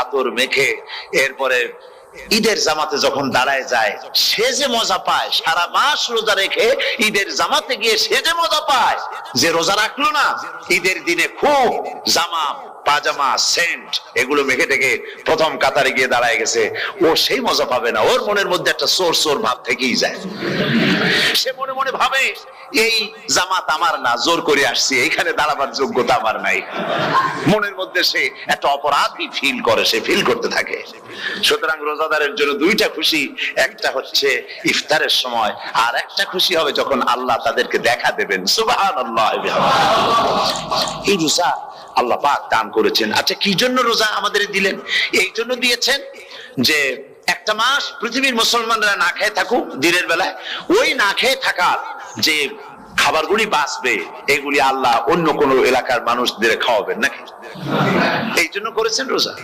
আতর মেখে এরপরে ঈদের জামাতে যখন দাঁড়ায় যায়, সে যে মজা পায়, সারা মাস রোজা রেখে ঈদের জামাতে গিয়ে সে যে মজা পায়, যে রোজা রাখলো না ঈদের দিনে খুব জামা পাজামা সেন্ট এগুলো মেখে টেকে প্রথম কাতারে গিয়ে দাঁড়ায় গেছে, ও সেই মজা পাবে না। ওর মনের মধ্যে একটা সোর সোর ভাব থেকেই যায়। সে মনে মনে ভাবে এই জামাত আমার না, জোর করে আসছি, এইখানে দাঁড়াবার যোগ্যতা আমার নাই। মনের মধ্যে সে একটা অপরাধী ফিল করে, সে ফিল করতে থাকে। সুতরাং রোজাদারের জন্য দুইটা খুশি, একটা হচ্ছে ইফতারের সময়, আর একটা খুশি হবে যখন আল্লাহ তাদেরকে দেখা দেবেন। সুবহানাল্লাহ। এই রোজা আল্লাহ পাক দান করেছেন। আচ্ছা, কি জন্য রোজা আমাদের দিলেন? এই জন্য দিয়েছেন যে একটা মাস পৃথিবীর মুসলমানরা না খেয়ে থাকুক দিনের বেলায়, ওই না খেয়ে থাকার যে খাবারগুলি বাঁচবে এগুলি আল্লাহ অন্য কোন এলাকার মানুষদের খাওয়াবেন নাকি? এই জন্য করেছেন রোজা।